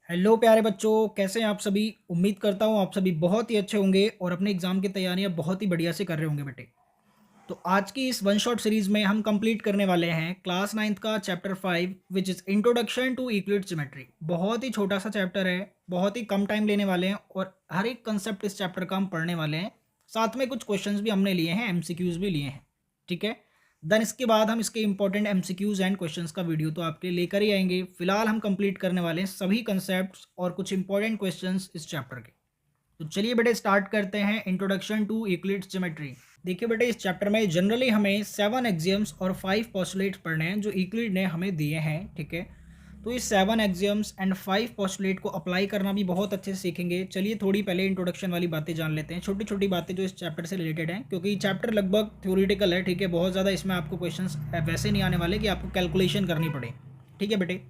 Hello प्यारे बच्चों, कैसे हैं आप सभी। उम्मीद करता हूँ आप सभी बहुत ही अच्छे होंगे और अपने एग्ज़ाम की तैयारियां बहुत ही बढ़िया से कर रहे होंगे बेटे। तो आज की इस वन शॉट सीरीज़ में हम कंप्लीट करने वाले हैं क्लास 9th का chapter 5 which is introduction to Euclid geometry. बहुत ही छोटा सा चैप्टर है, बहुत ही कम टाइम लेने वाले हैं और हर एक कंसेप्ट इस चैप्टर का हम पढ़ने वाले हैं। साथ में कुछ क्वेश्चंस भी हमने लिए हैं, एमसीक्यूज़ भी लिए हैं। ठीक है, देन इसके बाद हम इसके इंपॉर्टेंट एमसीक्यूज़ एंड क्वेश्चंस का वीडियो तो आपके लिए लेकर ही आएंगे। फिलहाल हम कंप्लीट करने वाले हैं सभी कंसेप्ट्स और कुछ इंपॉर्टेंट क्वेश्चंस इस चैप्टर के। तो चलिए बेटे स्टार्ट करते हैं इंट्रोडक्शन टू यूक्लिड्स ज्योमेट्री। देखिए बेटे, इस चैप्टर में जनरली हमें 7 एक्सियम्स और 5 पोस्टुलेट्स पढ़ने हैं जो यूक्लिड ने हमें दिए हैं। ठीक है, तो इस 7 एक्सियम्स एंड 5 पोस्टुलेट को अप्लाई करना भी बहुत अच्छे से सीखेंगे। चलिए थोड़ी पहले इंट्रोडक्शन वाली बातें जान लेते हैं, छोटी छोटी बातें जो इस चैप्टर से रिलेटेड हैं, क्योंकि ये चैप्टर लगभग थ्योरेटिकल है। ठीक है, बहुत ज़्यादा इसमें आपको क्वेश्चंस वैसे नहीं आने वाले कि आपको कैलकुलेशन करनी पड़े। ठीक है बेटे,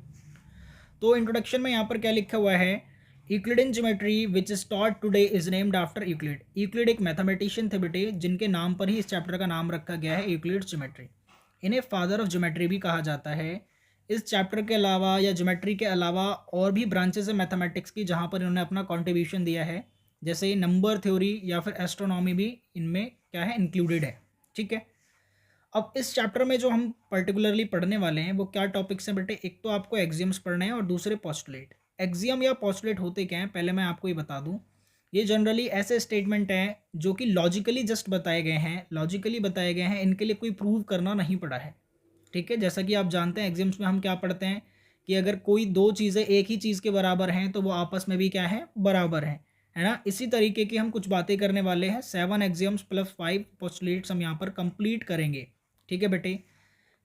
तो इंट्रोडक्शन में यहाँ पर क्या लिखा हुआ है, Euclidean geometry which is taught today is named after Euclid. Euclid एक मैथमेटिशियन थे बेटे, जिनके नाम पर ही इस चैप्टर का नाम रखा गया है यूक्लिड्स ज्योमेट्री। इन्हें फादर ऑफ ज्योमेट्री भी कहा जाता है। इस चैप्टर के अलावा या ज्योमेट्री के अलावा और भी ब्रांचेस है मैथमेटिक्स की जहाँ पर इन्होंने अपना कॉन्ट्रीब्यूशन दिया है, जैसे नंबर थ्योरी या फिर एस्ट्रोनॉमी भी इनमें क्या है, इंक्लूडेड है। ठीक है, अब इस चैप्टर में जो हम पर्टिकुलरली पढ़ने वाले हैं वो क्या टॉपिक्स हैं बेटे, एक तो आपको एक्सियम्स पढ़ने हैं और दूसरे पोस्टुलेट। एक्सियम या पोस्टुलेट होते क्या हैं, पहले मैं आपको ये बता दूं। ये जनरली ऐसे स्टेटमेंट हैं जो कि लॉजिकली जस्ट बताए गए हैं, लॉजिकली बताए गए हैं, इनके लिए कोई प्रूव करना नहीं पड़ा है। ठीक है, जैसा कि आप जानते हैं एग्जाम्स में हम क्या पढ़ते हैं कि अगर कोई दो चीज़ें एक ही चीज़ के बराबर हैं तो वो आपस में भी क्या है, बराबर हैं। है ना, इसी तरीके की हम कुछ बातें करने वाले हैं। 7 एग्जाम्स प्लस 5 पोस्टुलेट्स हम यहाँ पर कंप्लीट करेंगे। ठीक है बेटे,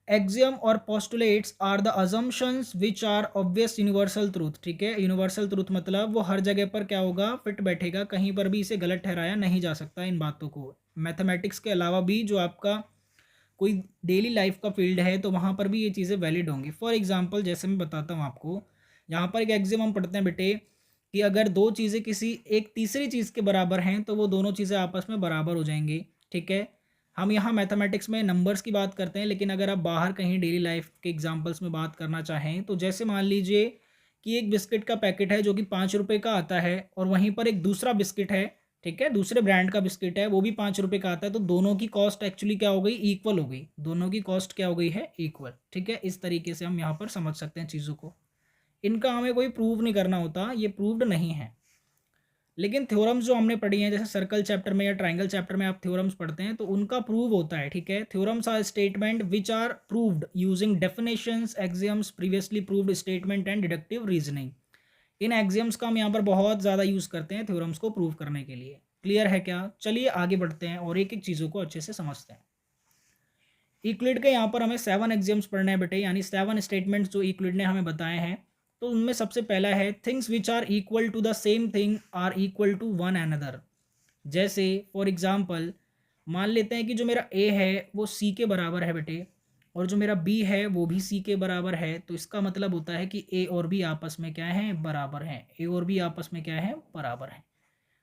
एक्सियम और postulates are the assumptions which are obvious universal truth. ठीक है, यूनिवर्सल ट्रूथ मतलब वो हर जगह पर क्या होगा, फिट बैठेगा, कहीं पर भी इसे गलत ठहराया नहीं जा सकता। इन बातों को मैथमेटिक्स के अलावा भी जो आपका कोई डेली लाइफ का फील्ड है तो वहाँ पर भी ये चीज़ें वैलिड होंगी। फॉर एग्जांपल जैसे मैं बताता हूँ आपको, यहाँ पर एक एक्सियम हम पढ़ते हैं बेटे कि अगर दो चीज़ें किसी एक तीसरी चीज़ के बराबर हैं तो वो दोनों चीज़ें आपस में बराबर हो जाएंगी। ठीक है, हम यहाँ मैथमेटिक्स में नंबर्स की बात करते हैं, लेकिन अगर आप बाहर कहीं डेली लाइफ के एग्जाम्पल्स में बात करना चाहें तो जैसे मान लीजिए कि एक बिस्किट का पैकेट है जो कि 5 रुपये का आता है और वहीं पर एक दूसरा बिस्किट है, ठीक है, दूसरे ब्रांड का बिस्किट है, वो भी 5 रुपये का आता है, तो दोनों की कॉस्ट एक्चुअली क्या हो गई, इक्वल हो गई। दोनों की कॉस्ट क्या हो गई है, इक्वल। ठीक है, इस तरीके से हम यहाँ पर समझ सकते हैं चीज़ों को। इनका हमें कोई प्रूव नहीं करना होता, ये प्रूव्ड नहीं है। लेकिन थ्योरम्स जो हमने पढ़ी हैं, जैसे सर्कल चैप्टर में या ट्राइंगल चैप्टर में आप थ्योरम्स पढ़ते हैं तो उनका प्रूव होता है। ठीक है, theorems are statement which are proved using definitions, axioms, previously proved statement and deductive reasoning. इन एक्सियम्स का हम यहाँ पर बहुत ज़्यादा यूज़ करते हैं थ्योरम्स को प्रूव करने के लिए। क्लियर है क्या? चलिए आगे बढ़ते हैं और एक एक चीज़ों को अच्छे से समझते हैं। यूक्लिड के यहाँ पर हमें 7 एक्सियम्स पढ़ने हैं बेटे, यानी 7 स्टेटमेंट्स जो यूक्लिड ने हमें बताए हैं। तो उनमें सबसे पहला है things which are equal to the same thing are equal to one another. जैसे फॉर एग्जाम्पल मान लेते हैं कि जो मेरा ए है वो सी के बराबर है बेटे, और जो मेरा बी है वो भी सी के बराबर है, तो इसका मतलब होता है कि ए और बी आपस में क्या है, बराबर हैं। ए और बी आपस में क्या है, बराबर हैं।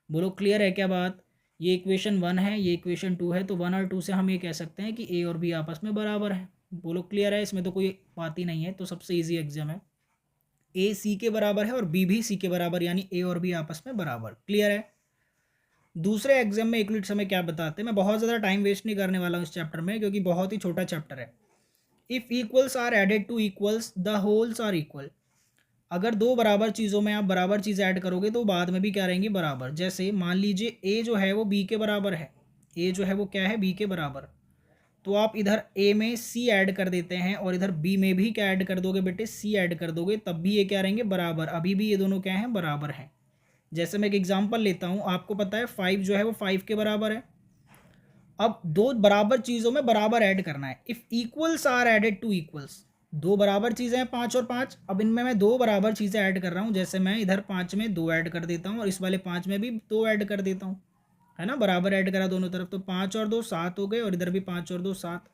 बोलो क्लियर है क्या बात? ये इक्वेशन 1 है, ये इक्वेशन 2 है, तो 1 और 2 से हम ये कह सकते हैं कि ए और बी आपस में बराबर है। बोलो क्लियर है, इसमें तो कोई बात ही नहीं है। तो सबसे ईजी एग्जाम है, ए सी के बराबर है और बी भी सी के बराबर, यानी ए और बी आपस में बराबर। क्लियर है? दूसरे एग्जाम में यूक्लिड्स हमें क्या बताते हैं, मैं बहुत ज़्यादा टाइम वेस्ट नहीं करने वाला हूँ इस चैप्टर में, क्योंकि बहुत ही छोटा चैप्टर है। If equals are added to equals the wholes are equal. अगर दो बराबर चीज़ों में आप बराबर चीज़ ऐड करोगे तो बाद में भी क्या रहेंगी, बराबर। जैसे मान लीजिए ए जो है वो बी के बराबर है, ए जो है वो क्या है, बी के बराबर, तो आप इधर ए में सी ऐड कर देते हैं और इधर बी में भी क्या ऐड कर दोगे बेटे, सी ऐड कर दोगे, तब भी ये क्या रहेंगे, बराबर। अभी भी ये दोनों क्या हैं, बराबर हैं। जैसे मैं एक एग्जांपल लेता हूँ, आपको पता है 5 जो है वो 5 के बराबर है। अब दो बराबर चीज़ों में बराबर ऐड करना है। If equals are added to equals, दो बराबर चीज़ें हैं 5 और 5, अब इनमें मैं दो बराबर चीज़ें ऐड कर रहा हूँ। जैसे मैं इधर 5 में 2 ऐड कर देता हूँ और इस वाले 5 में भी 2 ऐड कर देता हूँ, है ना, बराबर ऐड करा दोनों तरफ, तो 5 और 2 7 हो गए, और इधर भी 5 और 2 7।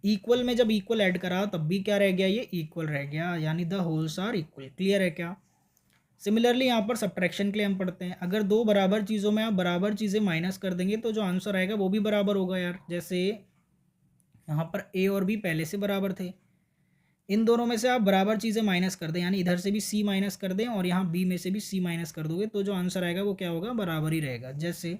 इक्वल में जब इक्वल ऐड करा तब भी क्या रह गया, ये इक्वल रह गया, यानी the wholes are equal. Clear है क्या? सिमिलरली यहाँ पर सब्ट्रैक्शन के लिए हम पढ़ते हैं, अगर दो बराबर चीज़ों में आप बराबर चीज़ें माइनस कर देंगे तो जो आंसर आएगा वो भी बराबर होगा यार। जैसे यहाँ पर ए और बी पहले से बराबर थे, इन दोनों में से आप बराबर चीज़ें माइनस कर दें, यानी इधर से भी सी माइनस कर दें और यहाँ बी में से भी सी माइनस कर दोगे तो जो आंसर आएगा वो क्या होगा, बराबर ही रहेगा। जैसे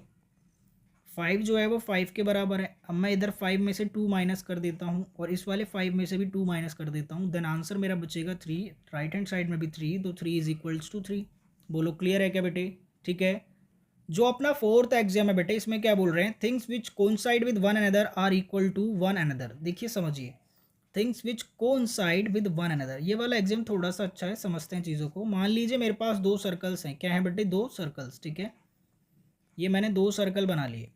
5 जो है वो 5 के बराबर है। अब मैं इधर 5 में से 2 माइनस कर देता हूँ और इस वाले 5 में से भी 2 माइनस कर देता हूँ, देन आंसर मेरा बचेगा 3। राइट हैंड साइड में भी 3, तो 3 इज इक्वल्स टू 3। बोलो क्लियर है क्या बेटे? ठीक है। जो अपना फोर्थ एग्जाम है बेटे, इसमें क्या बोल रहे हैं, things which coincide with one another are equal to one another. देखिए समझिए, things which coincide with one another, ये वाला एग्जाम थोड़ा सा अच्छा है, समझते हैं चीज़ों को। मान लीजिए मेरे पास दो सर्कल्स हैं, क्या है बेटे, दो सर्कल्स, ठीक है। ये मैंने दो सर्कल बना लिए।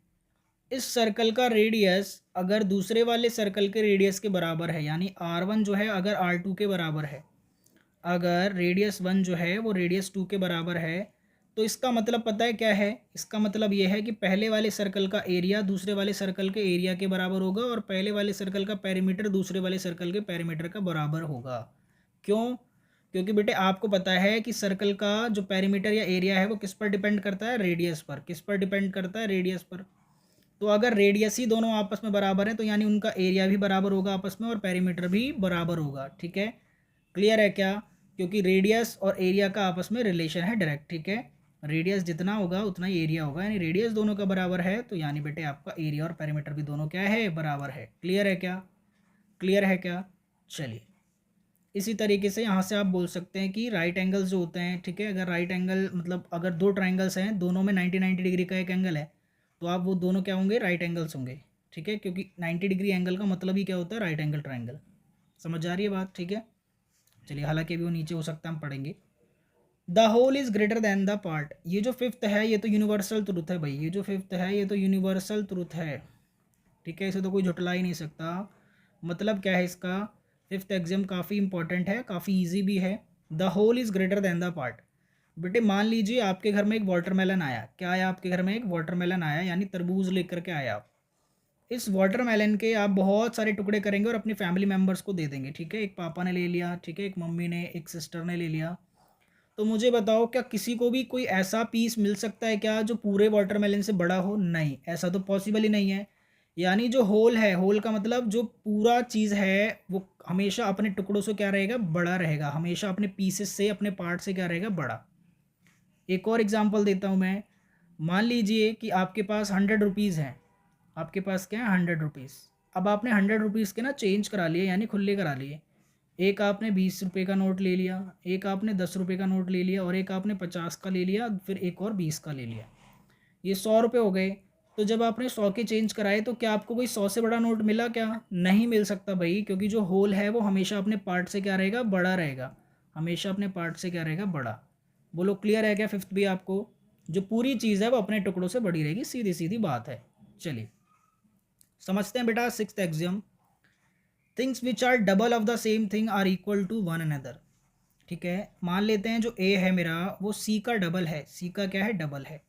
इस सर्कल का रेडियस अगर दूसरे वाले सर्कल के रेडियस के बराबर है, यानी R1 जो है अगर R2 के बराबर है, अगर रेडियस 1 जो है वो रेडियस 2 के बराबर है, तो इसका मतलब पता है क्या है, इसका मतलब ये है कि पहले वाले सर्कल का एरिया दूसरे वाले सर्कल के एरिया के बराबर होगा और पहले वाले सर्कल का पेरीमीटर दूसरे वाले सर्कल के पेरीमीटर का बराबर होगा। क्यों? क्योंकि बेटे आपको पता है कि सर्कल का जो पेरीमीटर या एरिया है वो किस पर डिपेंड करता है, रेडियस पर। किस पर डिपेंड करता है, रेडियस पर। तो अगर रेडियस ही दोनों आपस में बराबर है तो यानी उनका एरिया भी बराबर होगा आपस में और पेरीमीटर भी बराबर होगा। ठीक है, क्लियर है क्या? क्योंकि रेडियस और एरिया का आपस में रिलेशन है डायरेक्ट। ठीक है, रेडियस जितना होगा उतना ही एरिया होगा, यानी रेडियस दोनों का बराबर है तो यानी बेटे आपका एरिया और पेरीमीटर भी दोनों क्या है, बराबर है। क्लियर है क्या? क्लियर है क्या? चलिए, इसी तरीके से यहाँ से आप बोल सकते हैं कि राइट एंगल्स जो होते हैं, ठीक है, अगर राइट एंगल मतलब अगर दो ट्राइंगल्स हैं, दोनों में 90 डिग्री का एक एंगल है, तो आप वो दोनों क्या होंगे, राइट एंगल्स होंगे। ठीक है, क्योंकि 90 डिग्री एंगल का मतलब ही क्या होता है, राइट एंगल ट्राइंगल। समझ आ रही है बात? ठीक है, चलिए, हालांकि अभी वो नीचे हो सकता है, हम पढ़ेंगे। The whole is greater than the part, ये जो फिफ्थ है ये तो यूनिवर्सल ट्रूथ है भाई, ये जो फिफ्थ है ये तो यूनिवर्सल ट्रूथ है। ठीक है, इसे तो कोई झुटला ही नहीं सकता। मतलब क्या है इसका, फिफ्थ एग्जाम काफ़ी इंपॉर्टेंट है, काफ़ी इजी भी है। The whole is greater than the part. बेटे मान लीजिए आपके घर में एक वाटरमेलन आया, क्या आया आपके घर में, एक वाटरमेलन आया, यानी तरबूज लेकर के आया आप। इस वाटरमेलन के आप बहुत सारे टुकड़े करेंगे और अपनी फैमिली मेम्बर्स को दे देंगे। ठीक है, एक पापा ने ले लिया, ठीक है, एक मम्मी ने, एक सिस्टर ने ले लिया। तो मुझे बताओ, क्या किसी को भी कोई ऐसा पीस मिल सकता है क्या जो पूरे वाटरमेलन से बड़ा हो? नहीं, ऐसा तो पॉसिबल ही नहीं है। यानी जो होल है, होल का मतलब जो पूरा चीज़ है वो हमेशा अपने टुकड़ों से क्या रहेगा, बड़ा रहेगा, हमेशा अपने पीसेस से, अपने पार्ट से क्या रहेगा, बड़ा। एक और एग्जांपल देता हूँ मैं। मान लीजिए कि आपके पास 100 रुपीज़ हैं, आपके पास क्या है, 100 रुपीज़। अब आपने 100 रुपीज़ के ना चेंज करा लिए, यानी खुले करा लिए। एक आपने 20 रुपये का नोट ले लिया, एक आपने 10 रुपये का नोट ले लिया और एक आपने 50 का ले लिया, फिर एक और 20 का ले लिया। ये 100 रुपये हो गए। तो जब आपने 100 के चेंज कराए तो क्या आपको कोई 100 से बड़ा नोट मिला क्या? नहीं मिल सकता भाई, क्योंकि जो होल है वो हमेशा अपने पार्ट से क्या रहेगा, बड़ा रहेगा। हमेशा अपने पार्ट से क्या रहेगा, बड़ा। बोलो क्लियर है क्या फिफ्थ भी आपको? जो पूरी चीज़ है वो अपने टुकड़ों से बड़ी रहेगी, सीधी सीधी बात है। चलिए समझते हैं बेटा sixth axiom. Things which are double of the same thing are equal to one another. ठीक है, मान लेते हैं जो ए है मेरा वो सी का डबल है, सी का क्या है, डबल है।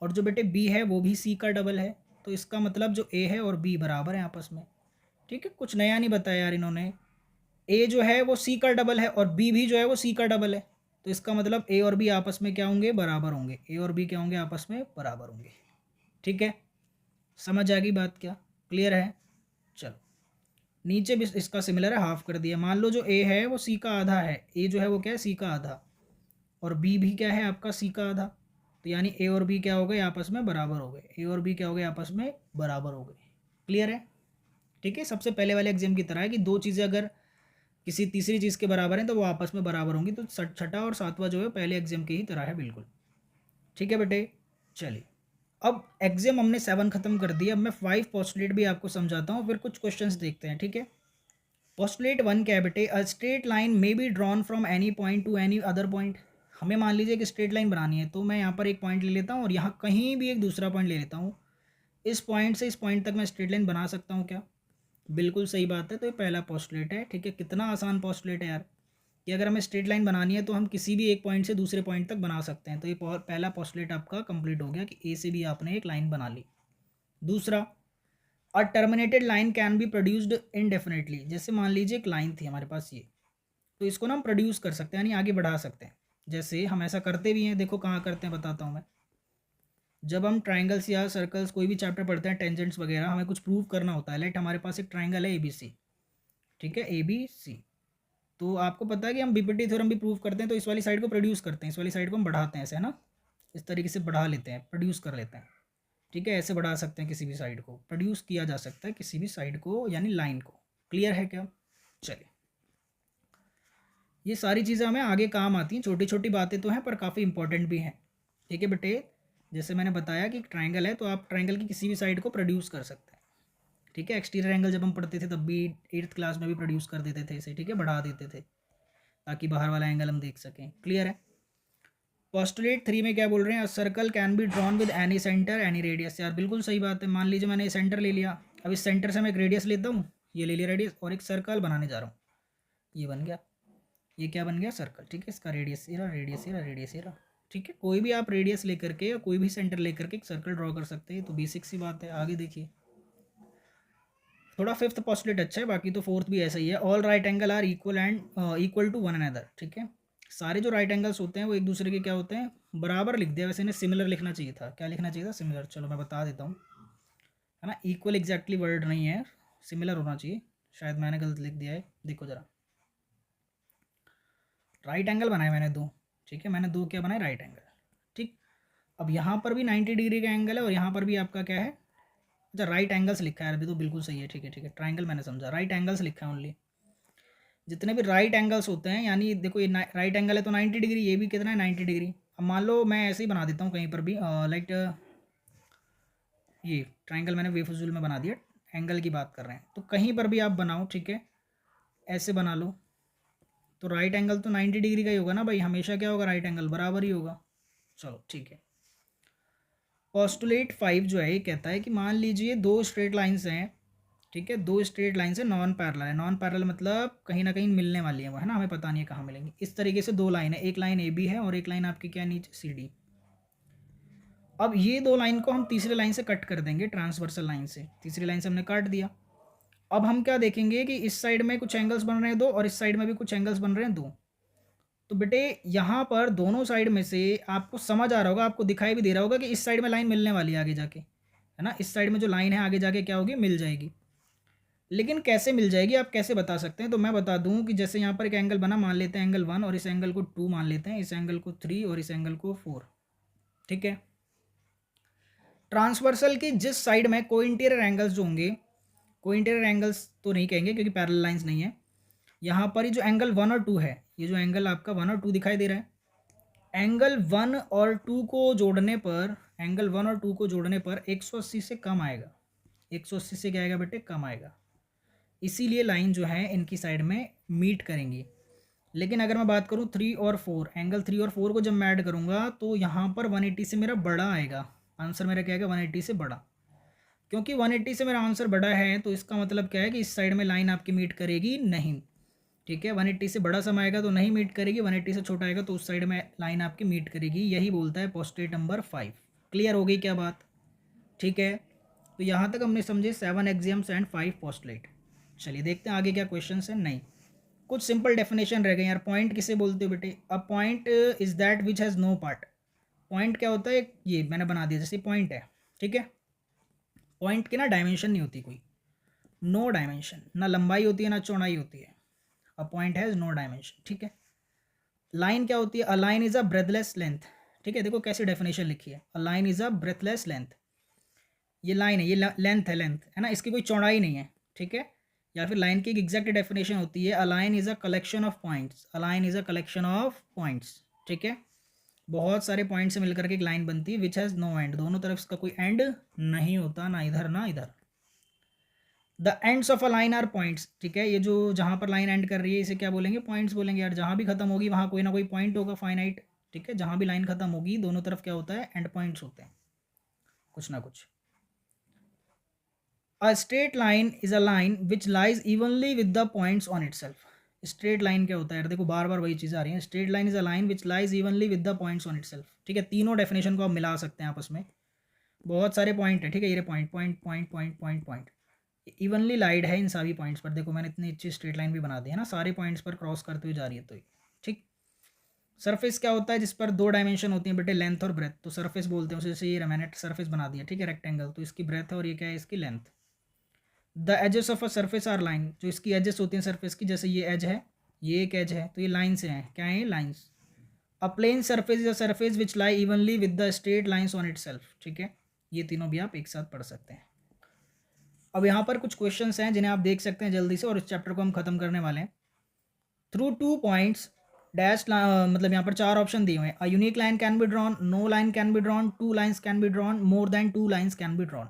और जो बेटे बी है वो भी सी का डबल है। तो इसका मतलब जो ए है और बी बराबर है आपस में। ठीक है, कुछ नया नहीं बताया यार इन्होंने। ए जो है वो सी का डबल है और बी भी जो है वो सी का डबल है। तो इसका मतलब ए और बी आपस में क्या होंगे, बराबर होंगे। ए और बी क्या होंगे, आपस में बराबर होंगे। ठीक है, समझ आ गई बात क्या? क्लियर है? चलो, नीचे भी इसका सिमिलर है, हाफ कर दिया। मान लो जो ए है वो सी का आधा है, ए जो है वो क्या है, सी का आधा, और बी भी क्या है, आपका सी का आधा। तो यानी ए और बी क्या हो गए, आपस में बराबर हो गए। ए और बी क्या हो गए, आपस में बराबर हो गए। क्लियर है? ठीक है, सबसे पहले वाले एग्जाम की तरह है कि दो चीज़ें अगर किसी तीसरी चीज़ के बराबर हैं तो वो आपस में बराबर होंगी। तो छठा और सातवां जो है पहले एग्जाम की ही तरह है बिल्कुल। ठीक है बेटे, चलिए, अब एग्जाम हमने 7 खत्म कर दिया। अब मैं 5 पोस्टुलेट भी आपको समझाता हूँ, फिर कुछ क्वेश्चंस देखते हैं। ठीक है, पोस्टुलेट 1 क्या है बेटे, a straight line may be drawn from any point two any other point. हमें मान लीजिए कि स्ट्रेट लाइन बनानी है, तो मैं यहाँ पर एक पॉइंट ले लेता हूँ और यहाँ कहीं भी एक दूसरा पॉइंट ले लेता हूँ। इस पॉइंट से इस पॉइंट तक मैं स्ट्रेट लाइन बना सकता हूँ क्या? बिल्कुल सही बात है। तो ये पहला पोस्टुलेट है। ठीक है, कितना आसान पोस्टुलेट है यार, कि अगर हमें स्ट्रेट लाइन बनानी है तो हम किसी भी एक पॉइंट से दूसरे पॉइंट तक बना सकते हैं। तो ये पहला पोस्टुलेट आपका कंप्लीट हो गया कि ए से भी आपने एक लाइन बना ली। दूसरा, a terminated line can be produced indefinitely. जैसे मान लीजिए एक लाइन थी हमारे पास ये, तो इसको ना हम प्रोड्यूस कर सकते हैं, यानी आगे बढ़ा सकते हैं। जैसे हम ऐसा करते भी हैं, देखो कहाँ करते हैं, बताता हूँ मैं। जब हम ट्राइंगल्स या सर्कल्स कोई भी चैप्टर पढ़ते हैं, टेंजेंट्स वगैरह, हमें कुछ प्रूव करना होता है। लेट हमारे पास एक ट्राइंगल है ए बी सी, ठीक है, ए बी सी। तो आपको पता है कि हम बीपीटी थ्योरम भी प्रूव करते हैं, तो इस वाली साइड को प्रोड्यूस करते हैं, इस वाली साइड को हम बढ़ाते हैं ऐसे, है ना, इस तरीके से बढ़ा लेते हैं, प्रोड्यूस कर लेते हैं, ठीक है। ऐसे बढ़ा सकते हैं, किसी भी साइड को प्रोड्यूस किया जा सकता है, किसी भी साइड को यानी लाइन को। क्लियर है क्या? चलिए, ये सारी चीज़ें हमें आगे काम आती हैं, छोटी छोटी बातें तो हैं पर काफ़ी इंपॉर्टेंट भी हैं, ठीक है बेटे। जैसे मैंने बताया कि ट्राइंगल है तो आप ट्राइंगल की किसी भी साइड को प्रोड्यूस कर सकते हैं, ठीक है। एक्सटीरियर एंगल जब हम पढ़ते थे तब भी 8th क्लास में भी प्रोड्यूस कर देते थे इसे, ठीक है, बढ़ा देते थे ताकि बाहर वाला एंगल हम देख सकें। क्लियर है? पोस्टुलेट 3 में क्या बोल रहे हैं? Circle can be drawn with any centre any radius. यार बिल्कुल सही बात है। मान लीजिए मैंने सेंटर ले लिया, अब इस सेंटर से मैं एक रेडियस लेता हूँ, ये ले लिया रेडियस, और एक सर्कल बनाने जा रहा हूँ, ये बन गया, ये क्या बन गया? सर्कल, ठीक है। इसका रेडियस ये रहा, रेडियस ये रहा, रेडियस ये रहा, ठीक है। कोई भी आप रेडियस लेकर के या कोई भी सेंटर लेकर के एक सर्कल ड्रॉ कर सकते हैं, तो बेसिक सी बात है। आगे देखिए, थोड़ा 5th पोस्टुलेट अच्छा है, बाकी तो 4th भी ऐसा ही है। All right angle are equal and equal to one another, ठीक है। सारे जो राइट एंगल्स होते हैं वो एक दूसरे के क्या होते हैं? बराबर लिख दिया, वैसे इन्हें सिमिलर लिखना चाहिए था। क्या लिखना चाहिए था? सिमिलर। चलो मैं बता देता हूँ, है ना। इक्वल एग्जैक्टली वर्ड नहीं है, सिमिलर होना चाहिए, शायद मैंने गलत लिख दिया है। देखो ज़रा, राइट एंगल बनाए मैंने दो, ठीक है, मैंने दो क्या बनाए? राइट एंगल, ठीक। अब यहाँ पर भी 90 डिग्री का एंगल है और यहाँ पर भी आपका क्या है? अच्छा, राइट एंगल्स लिखा है, अभी तो बिल्कुल सही है, ठीक है ठीक है। ट्राइंगल मैंने समझा, राइट एंगल्स लिखा है ओनली। जितने भी राइट एंगल्स होते हैं, यानी देखो ये राइट एंगल है तो 90 डिग्री, ये भी कितना है? 90 डिग्री। अब मान लो मैं ऐसे ही बना देता हूँ कहीं पर भी, लाइक ये ट्राइंगल मैंने बेफजूल में बना दिया, एंगल की बात कर रहे हैं, तो कहीं पर भी आप बनाओ, ठीक है, ऐसे बना लो, तो राइट एंगल तो 90 डिग्री का ही होगा ना भाई, हमेशा क्या होगा? राइट एंगल बराबर ही होगा। चलो ठीक है। पोस्टुलेट 5 जो है ये कहता है कि मान लीजिए दो स्ट्रेट लाइंस हैं, ठीक है, दो स्ट्रेट लाइन से नॉन पैरेलल है। नॉन पैरेलल मतलब कहीं ना कहीं मिलने वाली है वो, है ना, हमें पता नहीं है कहाँ मिलेंगी। इस तरीके से दो लाइन है, एक लाइन ए बी है और एक लाइन आपकी क्या नीचे सी डी। अब ये दो लाइन को हम तीसरी लाइन से कट कर देंगे, ट्रांसवर्सल लाइन से। तीसरी लाइन से हमने काट दिया। अब हम क्या देखेंगे कि इस साइड में कुछ एंगल्स बन रहे हैं दो और इस साइड में भी कुछ एंगल्स बन रहे हैं दो। तो बेटे यहाँ पर दोनों साइड में से आपको समझ आ रहा होगा, आपको दिखाई भी दे रहा होगा कि इस साइड में लाइन मिलने वाली है आगे जाके, है ना। इस साइड में जो लाइन है आगे जाके क्या होगी? मिल जाएगी। लेकिन कैसे मिल जाएगी, आप कैसे बता सकते हैं? तो मैं बता दूं कि जैसे यहाँ पर एक एंगल बना, मान लेते हैं एंगल 1 और इस एंगल को 2 मान लेते हैं, इस एंगल को 3 और इस एंगल को 4, ठीक है। ट्रांसवर्सल की जिस साइड में को इंटीरियर एंगल्स जो होंगे, को इंटीरियर एंगल्स तो नहीं कहेंगे क्योंकि पैरेलल लाइंस नहीं है, यहाँ पर ये जो एंगल 1 और 2 है, ये जो एंगल आपका 1 और 2 दिखाई दे रहा है, एंगल 1 और 2 को जोड़ने पर, एंगल 1 और 2 को जोड़ने पर 180 से कम आएगा। 180 से क्या आएगा बेटे? कम आएगा। इसीलिए लाइन जो है इनकी साइड में मीट करेंगी। लेकिन अगर मैं बात करूँ 3 और 4, एंगल 3 और 4 को जब मैं ऐड करूँगा तो यहाँ पर 180 से मेरा बड़ा आएगा। आंसर मेरा क्या आएगा? 180 से बड़ा। क्योंकि 180 से मेरा आंसर बड़ा है तो इसका मतलब क्या है कि इस साइड में लाइन आपकी मीट करेगी नहीं, ठीक है। 180 से बड़ा सम आएगा तो नहीं मीट करेगी, 180 से छोटा आएगा तो उस साइड में लाइन आपकी मीट करेगी। यही बोलता है पोस्टुलेट नंबर 5। क्लियर हो गई क्या बात? ठीक है, तो यहाँ तक हमने समझे 7 एक्सियम्स एंड 5 पोस्टुलेट। चलिए देखते हैं आगे क्या क्वेश्चन है। नहीं, कुछ सिंपल डेफिनेशन रह गए यार। पॉइंट किसे बोलते हो बेटे? A point is that which has no part. Point क्या होता है? ये मैंने बना दिया, जैसे पॉइंट है, ठीक है। पॉइंट की ना डायमेंशन नहीं होती कोई, नो डायमेंशन, ना लंबाई होती है ना चौड़ाई होती है। A point has no dimension, ठीक है। लाइन क्या होती है? A line is a breadthless length, ठीक है। देखो कैसी डेफिनेशन लिखी है, a line is a breadthless length. ये लाइन है, ये लेंथ है, लेंथ है ना, इसकी कोई चौड़ाई नहीं है, ठीक है। या फिर लाइन की एक एग्जैक्ट डेफिनेशन होती है, a line is a collection of points. A line is a collection of points, ठीक है। बहुत सारे पॉइंट से मिलकर के एक लाइन बनती है विच हैज़ नो एंड। दोनों तरफ इसका कोई एंड नहीं होता, ना इधर ना इधर। The ends of a line are points, ठीक है। ये जो जहाँ पर लाइन एंड कर रही है इसे क्या बोलेंगे? पॉइंट्स बोलेंगे यार। जहाँ भी खत्म होगी वहाँ कोई ना कोई पॉइंट होगा फाइनाइट, ठीक है। जहाँ भी लाइन खत्म होगी दोनों तरफ क्या होता है? एंड पॉइंट्स होते हैं, कुछ ना कुछ। A straight line is a line which lies evenly with the points on itself. Straight line क्या होता है यार? देखो बार बार वही चीज़ आ रही है। Straight line is a line which lies evenly with the points on itself, ठीक है। तीनों डेफिनेशन को आप मिला सकते हैं आपस में। बहुत सारे पॉइंट है, ठीक है। ये point point point point point point evenly laid है इन सभी पॉइंट्स पर। देखो मैंने इतनी अच्छी स्ट्रेट लाइन भी बना दी है ना, सारे पॉइंट्स पर क्रॉस करते हुए जा रही है, तो ठीक। सरफेस क्या होता है? जिस पर दो डायमेंशन होती है बेटे, लेंथ और ब्रेथ, तो सरफेस बोलते हैं उसे। जैसे ये मैंने सरफेस बना दिया, ठीक है, रेक्टेंगल, तो इसकी ब्रेथ है और ये क्या है? इसकी length. The edges of a surface are line, जो इसकी एजेस होती हैं सरफेस की, जैसे ये एज है, ये एक एज है, तो ये लाइन से हैं, क्या है lines. A plane surface is a surface which lie evenly with the straight lines on itself, ठीक है। ये तीनों भी आप एक साथ पढ़ सकते हैं। अब यहाँ पर कुछ क्वेश्चंस हैं जिन्हें आप देख सकते हैं जल्दी से, और इस चैप्टर को हम खत्म करने वाले हैं। थ्रू 2 पॉइंट्स डैश, मतलब यहाँ पर 4 ऑप्शन दिए हुए हैं। A unique line can be drawn, no line can be drawn, 2 lines can be drawn, more than 2 lines can be drawn.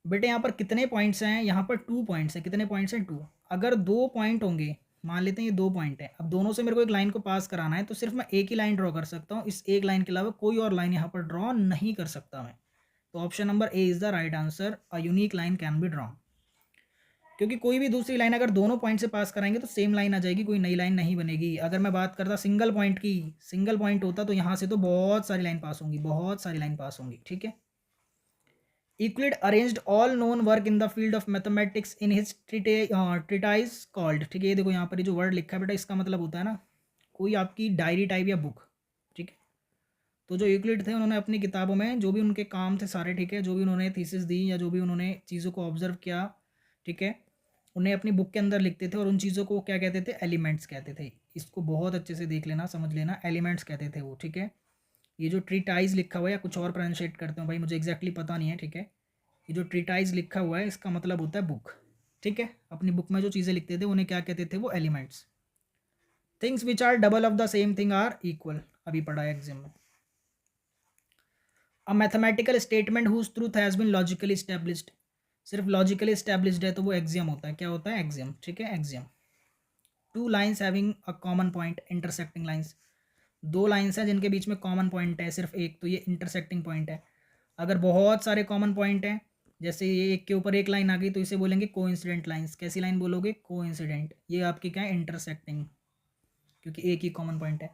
बेटे यहाँ पर कितने पॉइंट्स हैं, यहाँ पर 2 पॉइंट्स हैं। कितने पॉइंट्स हैं, 2। अगर 2 पॉइंट होंगे, मान लेते हैं ये 2 पॉइंट है, अब दोनों से मेरे को एक लाइन को पास कराना है, तो सिर्फ मैं एक ही लाइन ड्रॉ कर सकता हूँ। इस एक लाइन के अलावा कोई और लाइन यहाँ पर ड्रॉ नहीं कर सकता मैं। तो option number A is the right answer, a unique line can be drawn. क्योंकि कोई भी दूसरी लाइन अगर दोनों पॉइंट से पास कराएंगे तो सेम लाइन आ जाएगी, कोई नई लाइन नहीं बनेगी। अगर मैं बात करता सिंगल पॉइंट की, सिंगल पॉइंट होता तो यहाँ से तो बहुत सारी लाइन पास होंगी, बहुत सारी लाइन पास होंगी, ठीक है। Euclid arranged all known work in the field of mathematics in his treatise called, ठीक है। ये देखो यहाँ पर ये जो वर्ड लिखा है बेटा, इसका मतलब होता है ना कोई आपकी डायरी टाइप या बुक, ठीक है। तो जो यूक्लिड थे उन्होंने अपनी किताबों में जो भी उनके काम थे सारे, ठीक है, जो भी उन्होंने थीसिस दी या जो भी उन्होंने चीज़ों को ऑब्जर्व किया, ठीक है, उन्हें अपनी बुक के अंदर लिखते थे, और उन चीज़ों को क्या कहते थे, एलिमेंट्स कहते थे। इसको बहुत अच्छे से देख लेना, समझ लेना, एलिमेंट्स कहते थे वो, ठीक है। ये जो ट्रीटाइज लिखा हुआ है, या कुछ और प्रोनाउंशिएट करते हो भाई, मुझे एग्जैक्टली पता नहीं है, ठीक है। ये जो ट्रीटाइज लिखा हुआ है इसका मतलब होता है बुक, ठीक है। अपनी बुक में जो चीज़ें लिखते थे उन्हें क्या कहते थे, वो elements. Things which are double of the same thing are equal, अभी पढ़ा है एग्जाम में। A mathematical statement whose truth has been logically established, सिर्फ लॉजिकली एस्टैब्लिश्ड है तो वो एक्सियम होता है। क्या होता है, एक्सियम, ठीक है, axiom. 2 lines having a common point, intersecting lines. 2 lines हैं जिनके बीच में कॉमन पॉइंट है सिर्फ एक, तो ये इंटरसेक्टिंग पॉइंट है। अगर बहुत सारे कॉमन पॉइंट हैं, जैसे ये एक के ऊपर एक लाइन आ गई, तो इसे बोलेंगे कोइंसिडेंट लाइंस। कैसी लाइन बोलोगे, कोइंसिडेंट। ये आपकी क्या है, इंटरसेक्टिंग, क्योंकि एक ही कॉमन पॉइंट है।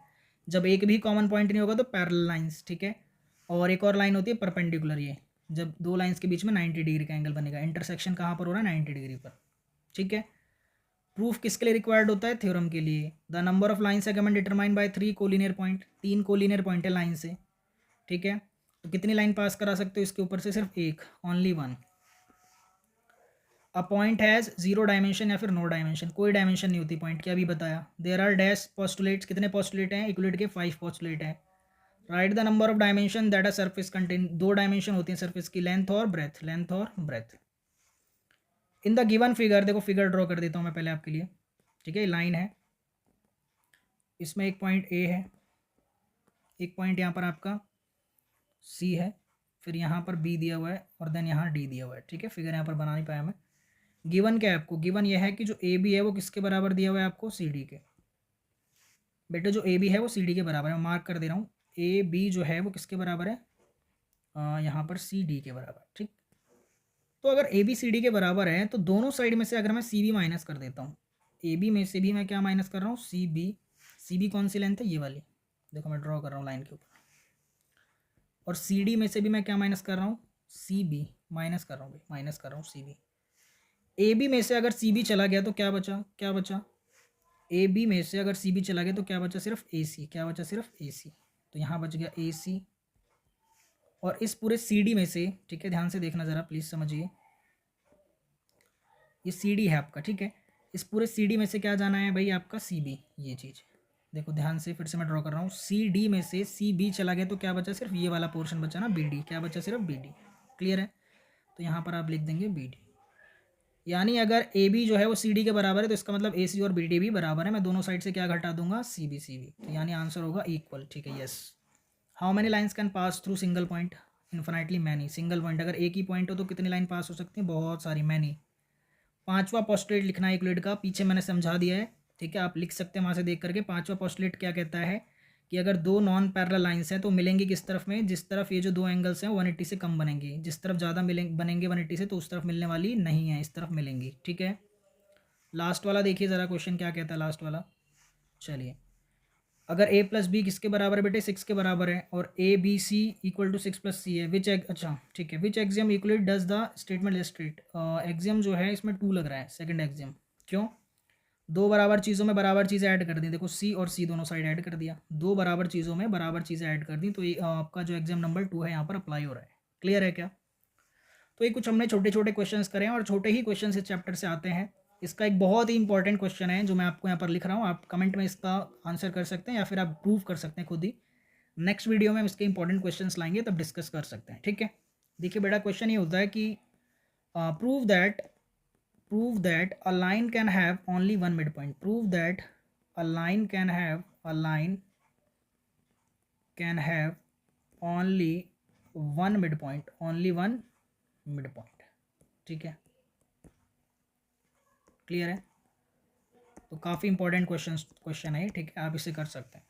जब एक भी कॉमन पॉइंट नहीं होगा तो पैरेलल लाइंस, ठीक है। और एक और लाइन होती है परपेंडिकुलर, ये जब 2 लाइंस के बीच में 90 डिग्री का एंगल बनेगा। इंटरसेक्शन कहाँ पर हो रहा है, 90 डिग्री पर, ठीक है। प्रूफ किसके लिए रिक्वायर्ड होता है, थ्योरम के लिए। The number of line segment determine by 3 collinear point, 3 collinear point है लाइन से, ठीक है। तो कितनी लाइन पास करा सकते हो इसके ऊपर से, सिर्फ एक, only one. A point has 0 dimension या फिर नो डायमेंशन, कोई डायमेंशन नहीं होती पॉइंट की, अभी बताया। देयर आर डैश पोस्टुलेट्स, कितने पोस्टुलेट हैं, यूक्लिड के 5 पोस्टुलेट हैं। Write the number of dimension that a surface contain, 2 dimension होती हैं सरफेस की, लेंथ और ब्रेथ, लेंथ और breadth. In the given figure, देखो फिगर ड्रॉ कर देता हूँ मैं पहले आपके लिए, ठीक है। लाइन है, इसमें एक पॉइंट ए है, एक पॉइंट यहाँ पर आपका सी है, फिर यहाँ पर बी दिया हुआ है, और देन यहाँ डी दिया हुआ है, ठीक है। फिगर यहाँ पर बना नहीं पाया मैं। गिवन क्या है आपको, गिवन यह है कि जो ए बी है वो किसके बराबर दिया हुआ है आपको, सी डी के। बेटे जो ए बी है वो सी डी के बराबर है, मैं मार्क कर दे रहा हूँ। ए बी जो है वो किसके बराबर है, यहाँ पर सी डी के बराबर, ठीक। तो अगर ए बी सी डी के बराबर है तो दोनों साइड में से अगर मैं सी बी माइनस कर देता हूँ, ए बी में से भी मैं क्या माइनस कर रहा हूँ, सी बी। सी बी कौन सी लेंथ है, ये वाली, देखो मैं ड्रॉ कर रहा हूँ लाइन के ऊपर। और सी डी में से भी मैं क्या माइनस कर रहा हूँ, सी बी माइनस कर रहा हूँ भाई, माइनस कर रहा हूँ सी बी। ए बी में से अगर सी बी चला गया तो क्या बचा, क्या बचा, ए बी में से अगर सी बी चला गया तो क्या बचा, सिर्फ ए सी। क्या बचा, सिर्फ ए सी। तो यहाँ बच गया ए सी। और इस पूरे सी डी में से, ठीक है, ध्यान से देखना ज़रा प्लीज़, समझिए, ये सी डी है आपका, ठीक है। इस पूरे सी डी में से क्या जाना है भाई, आपका सी बी, ये चीज़। देखो ध्यान से, फिर से मैं ड्रॉ कर रहा हूँ। सी डी में से सी बी चला गया तो क्या बचा, सिर्फ ये वाला पोर्शन बचा ना, बी डी। क्या बचा, सिर्फ बी डी। क्लियर है। तो यहाँ पर आप लिख देंगे बी डी। यानी अगर ए बी जो है वो सी डी के बराबर है तो इसका मतलब ए सी और बी डी भी बराबर है। मैं दोनों साइड से क्या घटा दूंगा, सी बी सी बी। तो यानी आंसर होगा इक्वल, ठीक है, yes. How many lines can pass through single point, infinitely many. Single point अगर एक ही पॉइंट हो तो कितनी लाइन पास हो सकती है, बहुत सारी, मैनी। 5वां पोस्टुलेट लिखना है यूक्लिड का, पीछे मैंने समझा दिया है, ठीक है, आप लिख सकते हैं वहाँ से देख करके। 5वां पोस्टुलेट क्या कहता है कि अगर 2 नॉन पैरेलल लाइंस हैं तो मिलेंगी किस तरफ में, जिस तरफ ये जो 2 एंगल्स हैं 180 से कम बनेंगे। जिस तरफ ज़्यादा बनेंगे 180 से, तो उस तरफ मिलने वाली नहीं है, इस तरफ मिलेंगी, ठीक है। लास्ट वाला देखिए ज़रा क्वेश्चन क्या कहता है, लास्ट वाला। चलिए, अगर a प्लस बी किसके बराबर है बेटे, 6 के बराबर है, और A B C equal to 6 plus C है, विच अच्छा ठीक है, which axiom equally does the statement illustrate. Axiom जो है इसमें 2 लग रहा है, सेकंड एक्सियम। क्यों, 2 बराबर चीज़ों में बराबर चीज़ें ऐड कर दी, देखो सी और सी दोनों साइड ऐड कर दिया, 2 बराबर चीज़ों में बराबर चीज़ें ऐड कर दी, तो ये आपका जो एग्जाम नंबर 2 है यहाँ पर अप्लाई हो रहा है। क्लियर है क्या। तो ये कुछ हमने छोटे छोटे क्वेश्चंस करे हैं, और छोटे ही क्वेश्चन इस चैप्टर से आते हैं। इसका एक बहुत ही इंपॉर्टेंट क्वेश्चन है जो मैं आपको यहाँ पर लिख रहा हूँ, आप कमेंट में इसका आंसर कर सकते हैं या फिर आप प्रूव कर सकते हैं खुद ही। नेक्स्ट वीडियो में हम इसके इंपॉर्टेंट क्वेश्चंस लाएंगे तब डिस्कस कर सकते हैं, ठीक है। देखिए बेटा क्वेश्चन ये होता है कि prove that a line can have only one mid point. Prove that a line can have only one mid point, only one mid point, ठीक है। क्लियर है? तो काफ़ी इंपॉर्टेंट क्वेश्चन है, ठीक है, आप इसे कर सकते हैं।